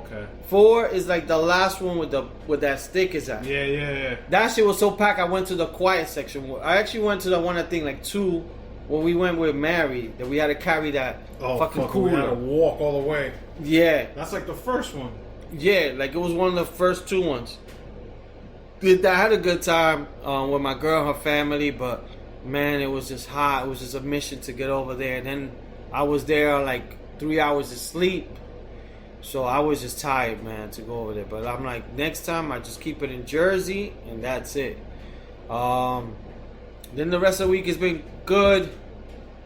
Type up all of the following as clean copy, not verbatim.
okay. 4 is like the last one with that stick is at. Yeah. That shit was so packed. I went to the quiet section. I actually went to the one I think like 2 when we went with Mary that we had to carry that fucking cooler. We had to walk all the way. Yeah. That's like the first one. Yeah, like it was one of the first 2 ones. I had a good time with my girl and her family, but man, it was just hot. It was just a mission to get over there. And then I was there like 3 hours of sleep. So I was just tired, man, to go over there. But I'm like, next time I just keep it in Jersey, and that's it. Then the rest of the week has been good.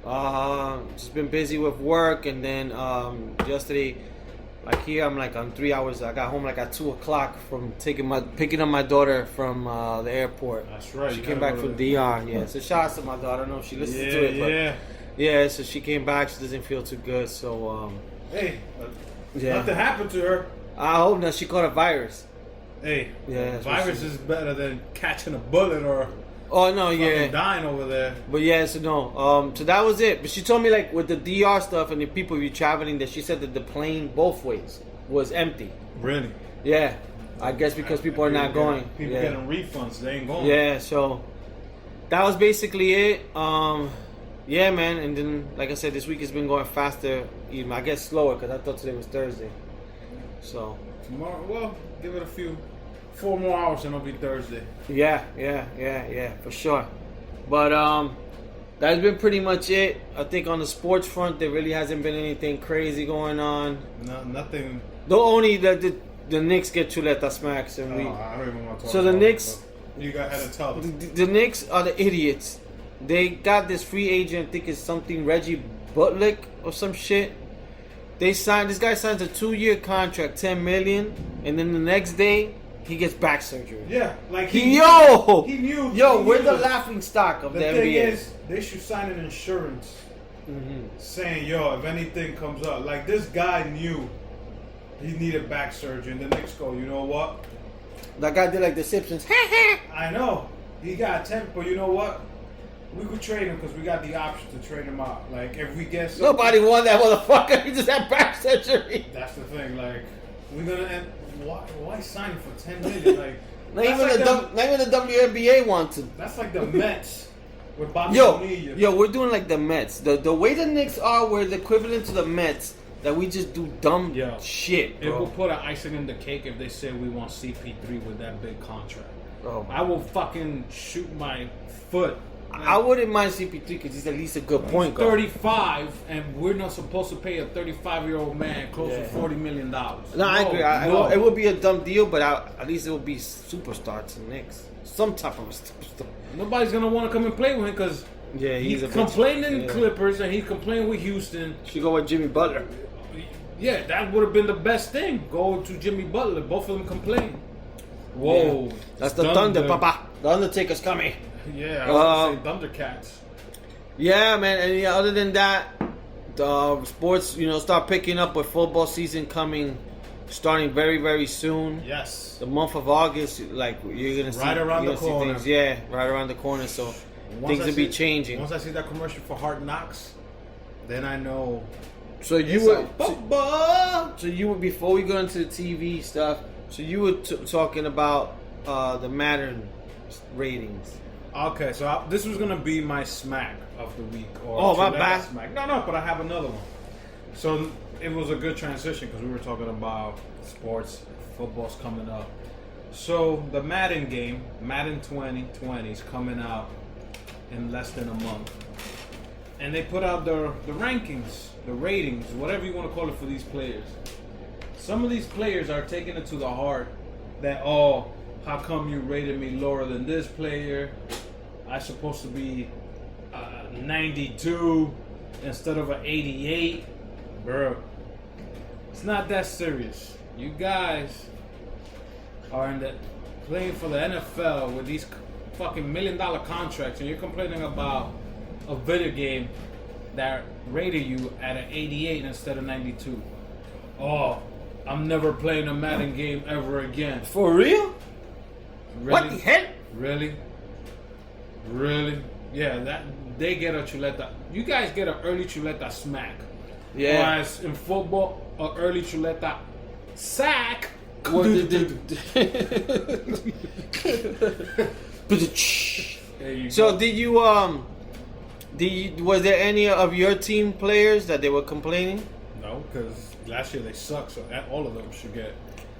Just been busy with work, and then yesterday, like here, I'm like on 3 hours. I got home like at 2 o'clock from picking up my daughter from the airport. That's right. She came back from DR. Yeah, so shout out to my daughter. I don't know if she listens to it, but yeah. So she came back. She doesn't feel too good. So hey. Nothing happened to her. I hope not. She caught a virus. Hey, yeah, virus is better than catching a bullet or dying over there. But yeah, so no. So that was it. But she told me like with the DR stuff and the people you traveling, that she said that the plane both ways was empty. Really? Yeah. I guess because people are not going. People getting refunds. They ain't going. Yeah. So that was basically it. Yeah, man, and then, like I said, this week has been going faster. Even I guess slower because I thought today was Thursday. So tomorrow, well, give it 4 more hours and it'll be Thursday. Yeah, for sure. But that's been pretty much it. I think on the sports front, there really hasn't been anything crazy going on. No, nothing. Though only the Knicks get chuleta smacks, and I don't even want to talk. So the Knicks, you got had to tell them. The Knicks are the idiots. They got this free agent, I think it's something Reggie Butlick or some shit. This guy signs a 2-year contract, $10 million, and then the next day he gets back surgery. Yeah, like he knew. We're the this. laughing stock of the NBA. The thing is, they should sign an insurance saying, if anything comes up, like this guy knew he needed back surgery, and the Knicks go, you know what? That guy did like the Simpsons. I know he got 10, but you know what? We could trade him because we got the option to trade him out. Like, if we get something, nobody won that motherfucker. He just had back surgery. That's the thing. Like, we're gonna end. Why sign him for $10 million? Like, not even the WNBA wanted. That's like the Mets with Bobby Bonilla. Yo, we're doing like the Mets. The way the Knicks are, we're the equivalent to the Mets. That we just do dumb shit, bro. It will put an icing in the cake if they say we want CP3 with that big contract. Bro, I will fucking shoot my foot. I wouldn't mind CP3 because he's at least a good point guard. 35, and we're not supposed to pay a 35-year-old man close to $40 million. No, I agree. It would be a dumb deal, but at least it would be superstar to the Knicks. Some type of a superstar. Nobody's going to want to come and play with him because he's complaining Clippers and he's complaining with Houston. Should go with Jimmy Butler. Yeah, that would have been the best thing. Go to Jimmy Butler. Both of them complain. Whoa. Yeah. That's the Thunder, Papa. The Undertaker's coming. Yeah, I was going to say Thundercats. Yeah, man. And other than that, the sports, start picking up with football season starting very, very soon. Yes. The month of August, like, you're going to see. Right around the corner. Things, right around the corner. So things will be changing. Once I see that commercial for Hard Knocks, then I know. So you were before we go into the TV stuff. So you were talking about the Madden ratings. Okay, so this was gonna be my smack of the week. My bad. Smack. No, but I have another one. So it was a good transition because we were talking about sports, football's coming up. So the Madden game, Madden 2020, is coming out in less than a month, and they put out the rankings, the ratings, whatever you want to call it for these players. Some of these players are taking it to the heart that, how come you rated me lower than this player? I'm supposed to be 92 instead of an 88. Bro, it's not that serious. You guys are playing for the NFL with these fucking $1 million contracts, and you're complaining about a video game that rated you at an 88 instead of 92. I'm never playing a Madden game ever again. For real? Really? What the hell? Really? Yeah, they get a chuleta. You guys get an early chuleta smack. Yeah. Whereas in football, an early chuleta Sack. What did There you So go. did you was there any of your team players that they were complaining? No, because last year they sucked, so all of them should get.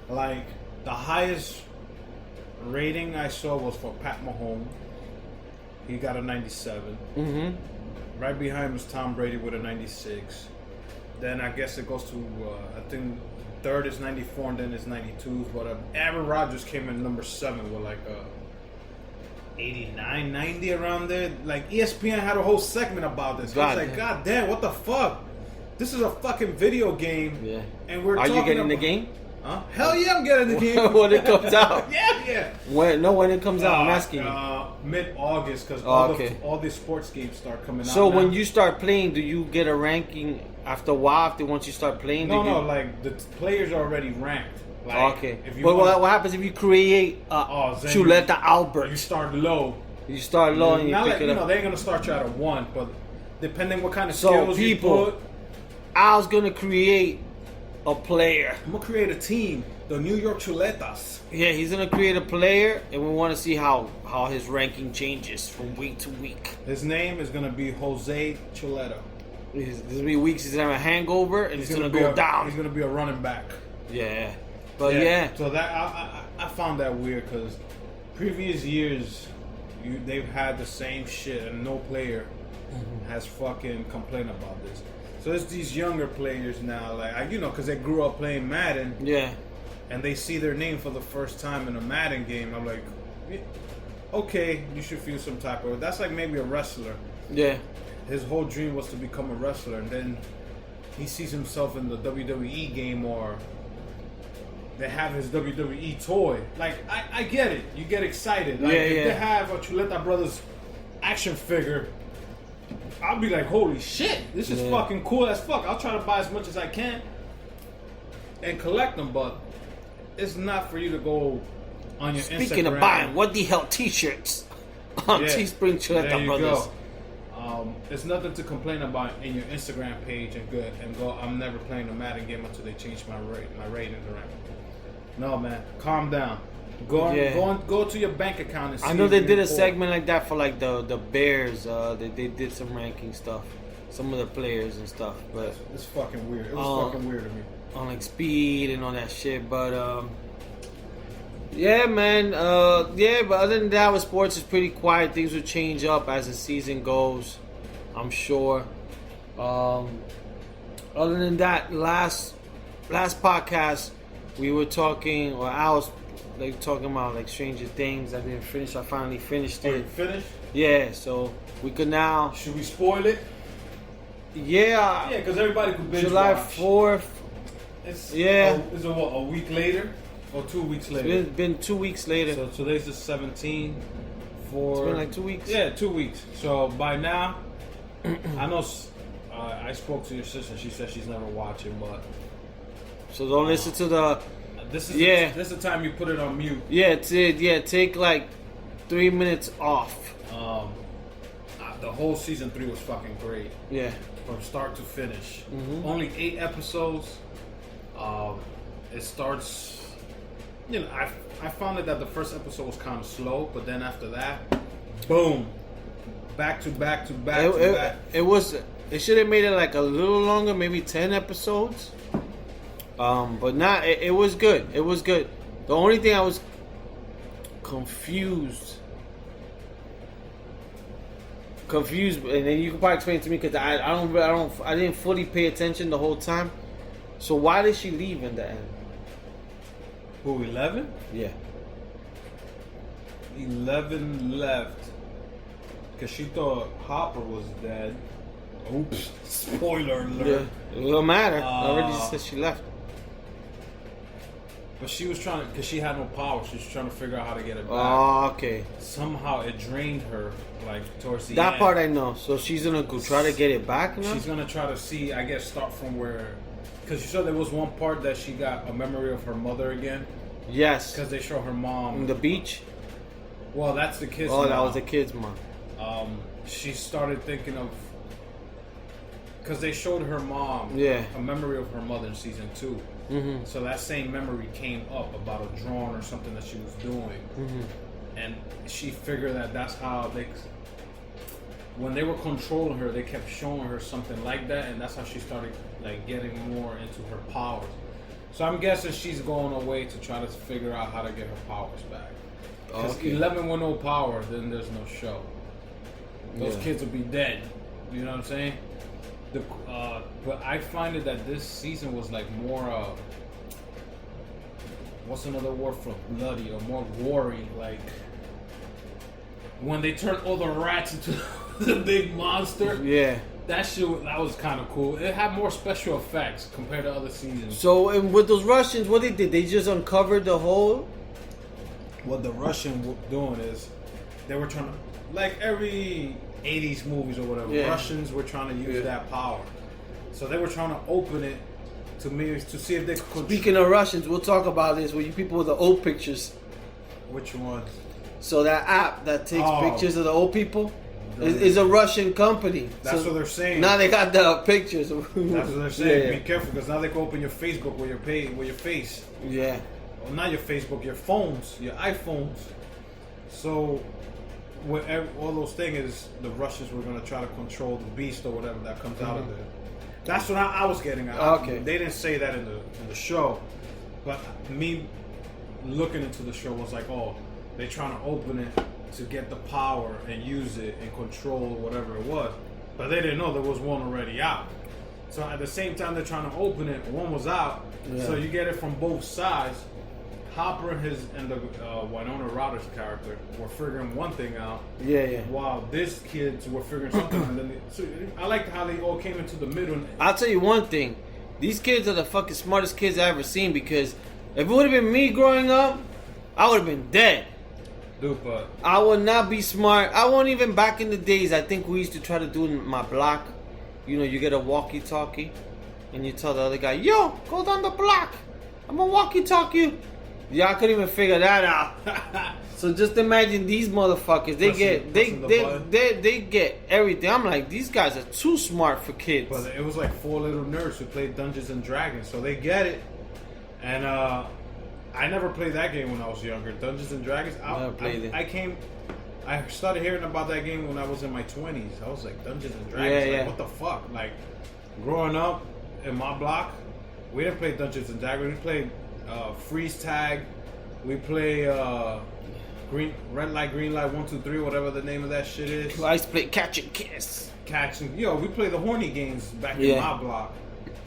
Like, the highest rating I saw was for Pat Mahomes. He got a 97. Mm-hmm. Right behind was Tom Brady with a 96. Then I guess it goes to, I think third is 94 and then it's 92s. But Aaron Rodgers came in number 7 with like a 89, 90 around there. Like, ESPN had a whole segment about this. I was like, God damn, what the fuck? This is a fucking video game. Yeah. And we're Are talking you getting about, the game? Huh? Hell yeah, I'm getting the game. When it comes out. Yeah. When it comes out, I'm asking you. Mid-August, because okay. all the sports games start coming out. So now. when you start playing, do you get a ranking after a while? After once you start playing? No, like the players are already ranked. Like, Okay. If you But want, what happens if you create then Chuleta Albert? you start low. You start low and you Not pick like, it up. they ain't gonna start you at a 1, but depending what kind of So, skills people- you put, I was gonna create a player. I'm gonna create a team, the New York Chuletas. Yeah, he's gonna create a player, and we want to see how his ranking changes from week to week. His name is gonna be Jose Chuleta. There's gonna be weeks he's gonna have a hangover, and he's gonna be go down. He's gonna be a running back. Yeah, but yeah. So that I found that weird because previous years they've had the same shit and no player has fucking complained about this. So it's these younger players now, like because they grew up playing Madden Yeah. and they see their name for the first time in a Madden game. I'm like, okay, you should feel some type of. That's like maybe a wrestler. Yeah. His whole dream was to become a wrestler, and then he sees himself in the WWE game, or they have his WWE toy. Like, I get it. You get excited. Like, if they have a Chuleta Brothers action figure, I'll be like, holy shit, this is fucking cool as fuck. I'll try to buy as much as I can and collect them, but it's not for you to go on your Instagram. Speaking of buying, what the hell T-shirts on Teespring There Chuleta you Brothers. go. It's nothing to complain about in your Instagram page and go. I'm never playing a Madden game until they change my ratings around. No, man, calm down. Go to your bank account and see. I know if they you're did a poor. segment like that for like the Bears. They did some ranking stuff, some of the players and stuff, but It's fucking weird. It was fucking weird to me. on like speed and all that shit. But yeah, man. But other than that, with sports, it's pretty quiet. Things will change up as the season goes, I'm sure. Other than that, last podcast we were talking, or I was like talking about like Stranger Things. I didn't finish. I finally finished Are you it. finished? Yeah, so we could now. Should we spoil it? Yeah. Yeah, because everybody could binge July watch. 4th. It's, Yeah. Is it what, a week later or 2 weeks later? It's been 2 weeks later. So today's the 17th. It's been like 2 weeks. Yeah, 2 weeks. So by now, I know. I spoke to your sister. She said she's never watching, but So don't listen to the. this is this is the time you put it on mute. Take like 3 minutes off. The whole season 3 was fucking great Yeah. from start to finish. Mm-hmm. Only 8 episodes. It starts. I found it that the first episode was kind of slow, but then after that, boom, back to back to back to back. It should have made it like a little longer, maybe 10 episodes. But not. It was good. It was good. The only thing I was confused, and then you can probably explain it to me because I didn't fully pay attention the whole time. So why did she leave in the end? Who, 11? Yeah. 11 left because she thought Hopper was dead. Oops! Spoiler alert. Yeah. It don't matter. I already said she left. But she was trying to, because she had no power. She was trying to figure out how to get it back. Oh, okay. Somehow it drained her, like towards the end. That part I know. So she's gonna go try to get it back now? She's gonna try to see, I guess, start from where, because you saw there was one part that she got a memory of her mother again. Yes. Because they show her mom. On the beach? Well, that's the kid's Oh, mom. that was the kid's mom. She started thinking of, because they showed her mom Yeah. a memory of her mother in season 2. Mm-hmm. So that same memory came up about a drawing or something that she was doing, Mm-hmm. and she figured that that's how they. When they were controlling her, they kept showing her something like that, and that's how she started like getting more into her powers. So I'm guessing she's going away to try to figure out how to get her powers back. Because 11 with no power, then there's no show. Those kids will be dead. You know what I'm saying? But I find it that this season was like more. What's another word for bloody or more gory? Like when they turned all the rats into the big monster. Yeah. That was kind of cool. It had more special effects compared to other seasons. So, and with those Russians, what they did, they just uncovered the hole. What the Russian were doing is they were trying to, like every 80s movies or whatever, Russians were trying to use that power. So they were trying to open it to see if they could. Speaking of Russians, we'll talk about this with you people with the old pictures. Which one? So that app that takes pictures of the old people is a Russian company. That's what they're saying. Now they got the pictures. That's what they're saying. Yeah. Be careful, because now they can open your Facebook with your face. Yeah. Well, not your Facebook, your phones, your iPhones. So, all those things is the Russians were going to try to control the beast or whatever that comes out of there. That's what I was getting at. Okay. They didn't say that in the show, but me looking into the show was like, oh, they're trying to open it to get the power and use it and control whatever it was. But they didn't know there was one already out. So at the same time they're trying to open it, one was out. Yeah. So you get it from both sides. Hopper and the Winona Ryder's character were figuring one thing out. Yeah. While these kids were figuring something out. And then I liked how they all came into the middle. I'll tell you one thing. These kids are the fucking smartest kids I ever seen, because if it would have been me growing up, I would have been dead. Dude, but I would not be smart. I won't even back in the days. I think we used to try to do in my block. You know, you get a walkie-talkie and you tell the other guy, yo, go down the block. I'm gonna walkie-talkie you. Yeah, I couldn't even figure that out. So just imagine these motherfuckers. They get everything. I'm like, these guys are too smart for kids. But it was like 4 little nerds who played Dungeons and Dragons, so they get it. And I never played that game when I was younger. Dungeons and Dragons. I started hearing about that game when I was in my 20s. I was like, Dungeons and Dragons. What the fuck? Like, growing up in my block, we didn't play Dungeons and Dragons. We played freeze tag. We play red light, green light, 1, 2, 3, whatever the name of that shit is. I used to play catch and kiss. We play the horny games back in my block.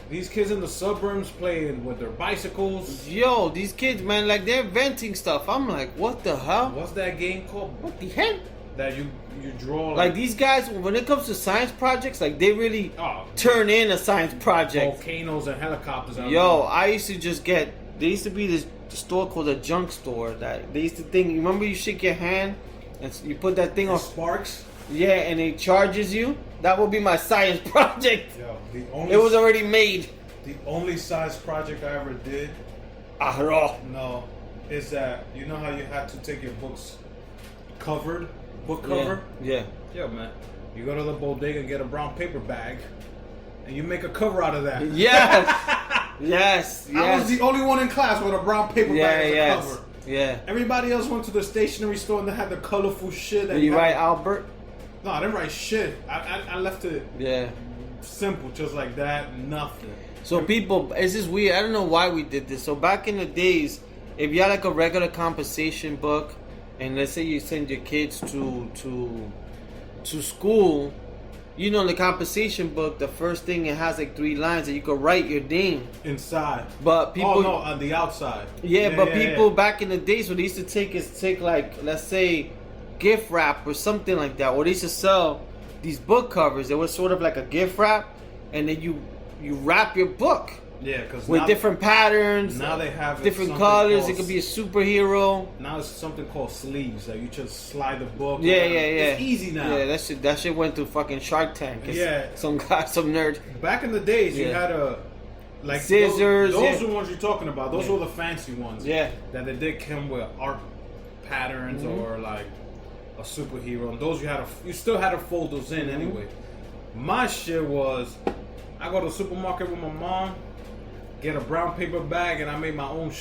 These kids in the suburbs playing with their bicycles. Yo, these kids, man, like they're inventing stuff. I'm like, what the hell? What's that game called? What the hell? That you draw. Like these guys, when it comes to science projects, like they really turn in a science project. Volcanoes and helicopters. Yo, I used to just get. There used to be this store called a junk store that they used to think. You remember you shake your hand and you put that thing on sparks. Yeah, and it charges you. That would be my science project. Yo, it was already made. The only science project I ever did, no, is that you know how you had to take your books book cover? Yeah. Yo, man, you go to the bodega and get a brown paper bag, and you make a cover out of that. Yes. yes. I was the only one in class with a brown paper bag as a cover. Yeah. Everybody else went to the stationery store and they had the colorful shit. Did you write Albert? No, I didn't write shit. I left it simple, just like that, nothing. So people, it's just weird. I don't know why we did this. So back in the days, if you had like a regular conversation book, and let's say you send your kids to school, you know, the conversation book, the first thing it has like 3 lines that you could write your name inside. But people, on the outside. People back in the days, what they used to take like, let's say, gift wrap or something like that, or they used to sell these book covers. It was sort of like a gift wrap, and then you wrap your book. Yeah, because with different patterns. Now they have different colors. It could be a superhero. Now it's something called sleeves that you just slide the book. Yeah. It's easy now. Yeah, that shit went through fucking Shark Tank. Some nerd. Back in the days, you had like scissors. Those are the ones you're talking about. Those were the fancy ones. Yeah. That they did come with art patterns or like a superhero. And those you still had to fold those in anyway. My shit was, I go to the supermarket with my mom. get a brown paper bag, and I made my own